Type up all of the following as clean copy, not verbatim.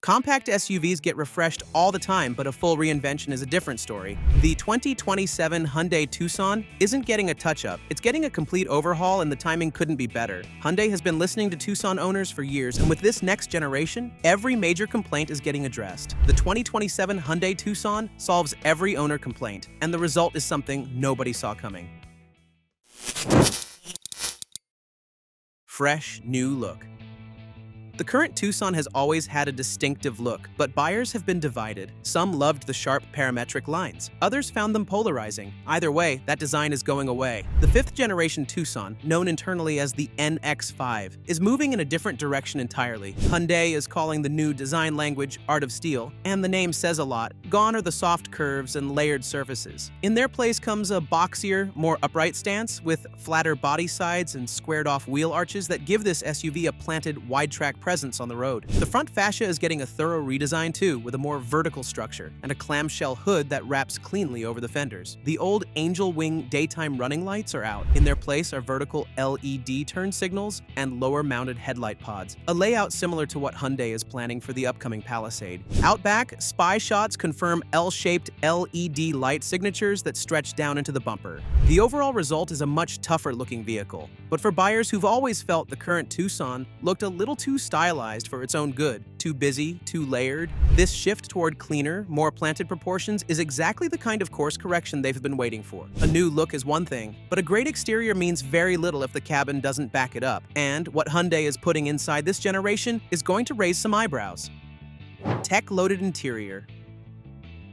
Compact SUVs get refreshed all the time, but a full reinvention is a different story. The 2027 Hyundai Tucson isn't getting a touch-up, it's getting a complete overhaul, and the timing couldn't be better. Hyundai has been listening to Tucson owners for years, and with this next generation, every major complaint is getting addressed. The 2027 Hyundai Tucson solves every owner complaint, and the result is something nobody saw coming. Fresh, new look. The current Tucson has always had a distinctive look, but buyers have been divided. Some loved the sharp parametric lines. Others found them polarizing. Either way, that design is going away. The fifth-generation Tucson, known internally as the NX5, is moving in a different direction entirely. Hyundai is calling the new design language Art of Steel, and the name says a lot. Gone are the soft curves and layered surfaces. In their place comes a boxier, more upright stance with flatter body sides and squared-off wheel arches that give this SUV a planted, wide-track presence on the road. The front fascia is getting a thorough redesign too, with a more vertical structure and a clamshell hood that wraps cleanly over the fenders. The old angel wing daytime running lights are out. In their place are vertical LED turn signals and lower-mounted headlight pods, a layout similar to what Hyundai is planning for the upcoming Palisade. Out back, spy shots confirm L-shaped LED light signatures that stretch down into the bumper. The overall result is a much tougher-looking vehicle, but for buyers who've always felt the current Tucson looked a little too stylized for its own good, too busy, too layered, this shift toward cleaner, more planted proportions is exactly the kind of course correction they've been waiting for. A new look is one thing, but a great exterior means very little if the cabin doesn't back it up, and what Hyundai is putting inside this generation is going to raise some eyebrows. Tech-loaded interior.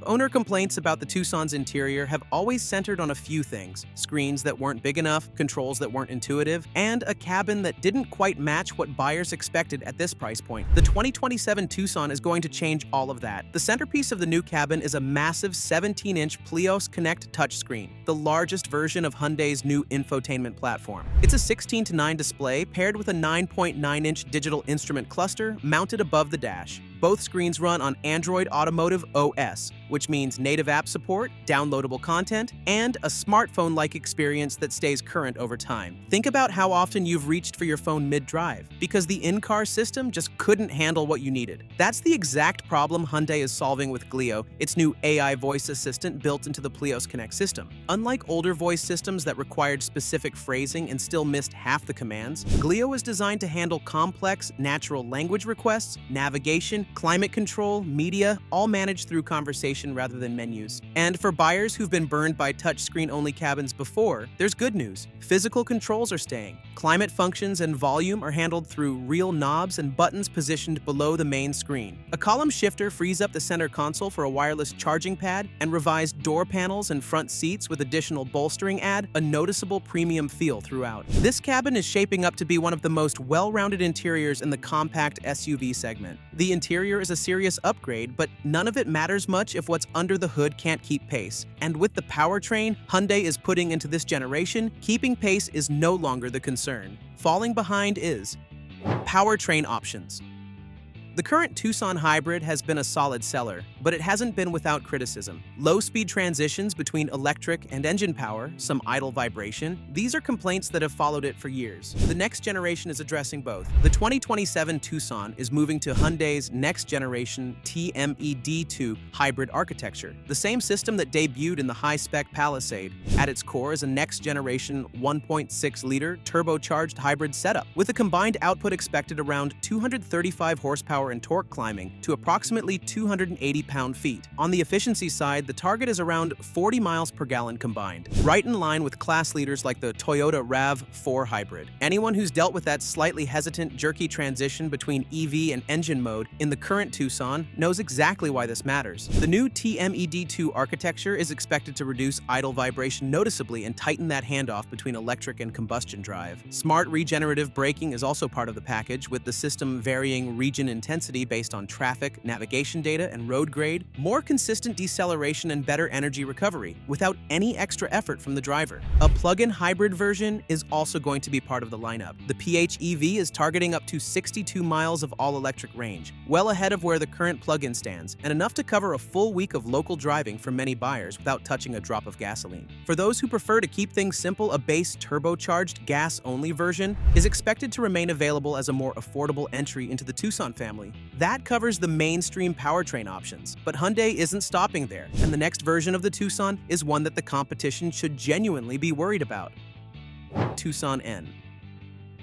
Owner complaints about the Tucson's interior have always centered on a few things: screens that weren't big enough, controls that weren't intuitive, and a cabin that didn't quite match what buyers expected at this price point. The 2027 Tucson is going to change all of that. The centerpiece of the new cabin is a massive 17-inch Plios Connect touchscreen, the largest version of Hyundai's new infotainment platform. It's a 16:9 display paired with a 9.9-inch digital instrument cluster mounted above the dash. Both screens run on Android Automotive OS, which means native app support, downloadable content, and a smartphone-like experience that stays current over time. Think about how often you've reached for your phone mid-drive, because the in-car system just couldn't handle what you needed. That's the exact problem Hyundai is solving with Glio, its new AI voice assistant built into the Plios Connect system. Unlike older voice systems that required specific phrasing and still missed half the commands, Glio is designed to handle complex, natural language requests, navigation, climate control, media, all managed through conversation rather than menus. And for buyers who've been burned by touchscreen-only cabins before, there's good news. Physical controls are staying. Climate functions and volume are handled through real knobs and buttons positioned below the main screen. A column shifter frees up the center console for a wireless charging pad, and revised door panels and front seats with additional bolstering add a noticeable premium feel throughout. This cabin is shaping up to be one of the most well-rounded interiors in the compact SUV segment. The interior is a serious upgrade, but none of it matters much if what's under the hood can't keep pace. And with the powertrain Hyundai is putting into this generation, keeping pace is no longer the concern. Falling behind is powertrain options. The current Tucson hybrid has been a solid seller, but it hasn't been without criticism. Low-speed transitions between electric and engine power, some idle vibration, these are complaints that have followed it for years. The next generation is addressing both. The 2027 Tucson is moving to Hyundai's next-generation TMED2 hybrid architecture, the same system that debuted in the high-spec Palisade. At its core is a next-generation 1.6-liter turbocharged hybrid setup, with a combined output expected around 235 horsepower and torque climbing to approximately 280 pound-feet. On the efficiency side, the target is around 40 miles per gallon combined, right in line with class leaders like the Toyota RAV4 hybrid. Anyone who's dealt with that slightly hesitant, jerky transition between EV and engine mode in the current Tucson knows exactly why this matters. The new TMED2 architecture is expected to reduce idle vibration noticeably and tighten that handoff between electric and combustion drive. Smart regenerative braking is also part of the package, with the system varying region intensity based on traffic, navigation data, and road grade, more consistent deceleration and better energy recovery, without any extra effort from the driver. A plug-in hybrid version is also going to be part of the lineup. The PHEV is targeting up to 62 miles of all-electric range, well ahead of where the current plug-in stands, and enough to cover a full week of local driving for many buyers without touching a drop of gasoline. For those who prefer to keep things simple, a base turbocharged gas-only version is expected to remain available as a more affordable entry into the Tucson family family. That covers the mainstream powertrain options, but Hyundai isn't stopping there, and the next version of the Tucson is one that the competition should genuinely be worried about. Tucson N.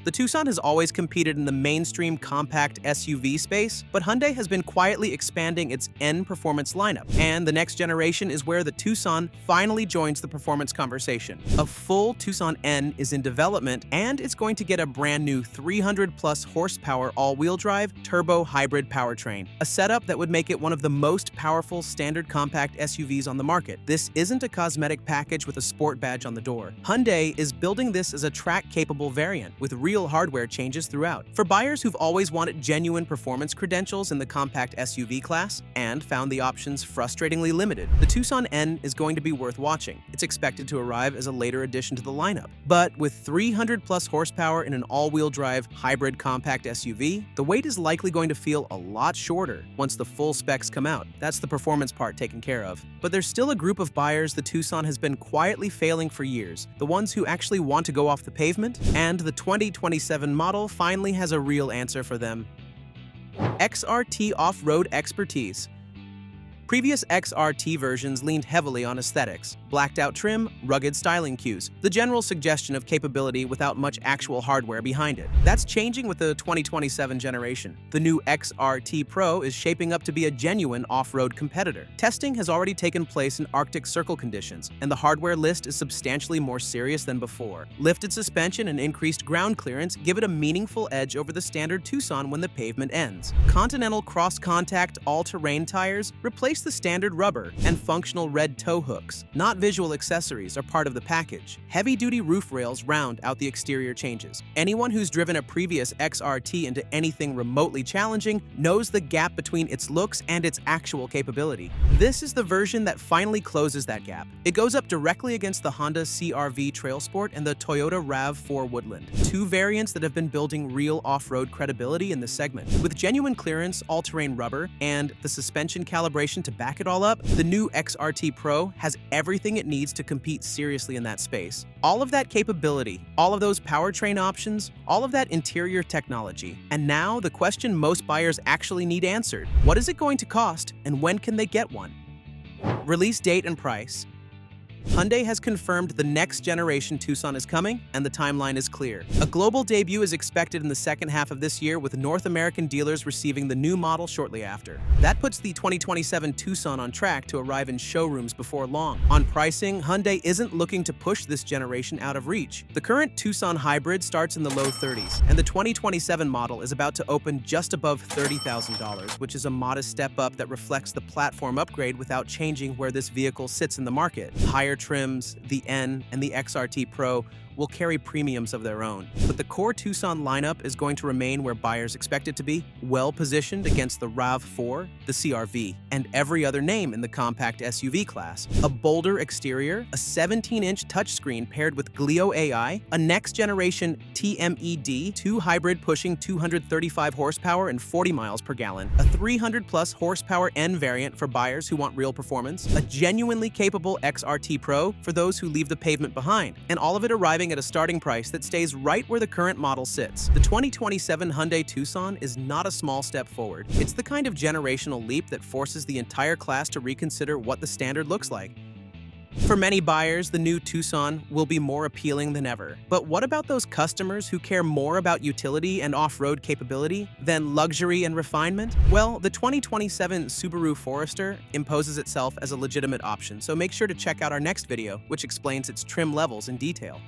The Tucson has always competed in the mainstream compact SUV space, but Hyundai has been quietly expanding its N performance lineup, and the next generation is where the Tucson finally joins the performance conversation. A full Tucson N is in development, and it's going to get a brand new 300-plus horsepower all-wheel drive turbo hybrid powertrain, a setup that would make it one of the most powerful standard compact SUVs on the market. This isn't a cosmetic package with a sport badge on the door. Hyundai is building this as a track-capable variant with real hardware changes throughout. For buyers who've always wanted genuine performance credentials in the compact SUV class and found the options frustratingly limited, the Tucson N is going to be worth watching. It's expected to arrive as a later addition to the lineup. But with 300-plus horsepower in an all-wheel drive hybrid compact SUV, the wait is likely going to feel a lot shorter once the full specs come out. That's the performance part taken care of. But there's still a group of buyers the Tucson has been quietly failing for years, the ones who actually want to go off the pavement, and the 2027 model finally has a real answer for them. XRT off-road expertise. Previous XRT versions leaned heavily on aesthetics, blacked-out trim, rugged styling cues, the general suggestion of capability without much actual hardware behind it. That's changing with the 2027 generation. The new XRT Pro is shaping up to be a genuine off-road competitor. Testing has already taken place in Arctic Circle conditions, and the hardware list is substantially more serious than before. Lifted suspension and increased ground clearance give it a meaningful edge over the standard Tucson when the pavement ends. Continental cross-contact all-terrain tires replace the standard rubber and functional red tow hooks. Not visual accessories are part of the package. Heavy-duty roof rails round out the exterior changes. Anyone who's driven a previous XRT into anything remotely challenging knows the gap between its looks and its actual capability. This is the version that finally closes that gap. It goes up directly against the Honda CR-V Trail Sport and the Toyota RAV4 Woodland, two variants that have been building real off-road credibility in the segment. With genuine clearance, all-terrain rubber, and the suspension calibration to back it all up, the new XRT Pro has everything it needs to compete seriously in that space. All of that capability, all of those powertrain options, all of that interior technology. And now the question most buyers actually need answered: what is it going to cost, and when can they get one? Release date and price. Hyundai has confirmed the next generation Tucson is coming, and the timeline is clear. A global debut is expected in the second half of this year, with North American dealers receiving the new model shortly after. That puts the 2027 Tucson on track to arrive in showrooms before long. On pricing, Hyundai isn't looking to push this generation out of reach. The current Tucson hybrid starts in the low 30s, and the 2027 model is about to open just above $30,000, which is a modest step up that reflects the platform upgrade without changing where this vehicle sits in the market. Higher trims, the N, and the XRT Pro will carry premiums of their own. But the core Tucson lineup is going to remain where buyers expect it to be, well-positioned against the RAV4, the CR-V, and every other name in the compact SUV class. A bolder exterior, a 17-inch touchscreen paired with Glio AI, a next-generation TMED2 hybrid pushing 235 horsepower and 40 miles per gallon, a 300-plus horsepower N variant for buyers who want real performance, a genuinely capable XRT Pro for those who leave the pavement behind, and all of it arriving at a starting price that stays right where the current model sits. The 2027 Hyundai Tucson is not a small step forward. It's the kind of generational leap that forces the entire class to reconsider what the standard looks like. For many buyers, the new Tucson will be more appealing than ever. But what about those customers who care more about utility and off-road capability than luxury and refinement? Well, the 2027 Subaru Forester imposes itself as a legitimate option, so make sure to check out our next video, which explains its trim levels in detail.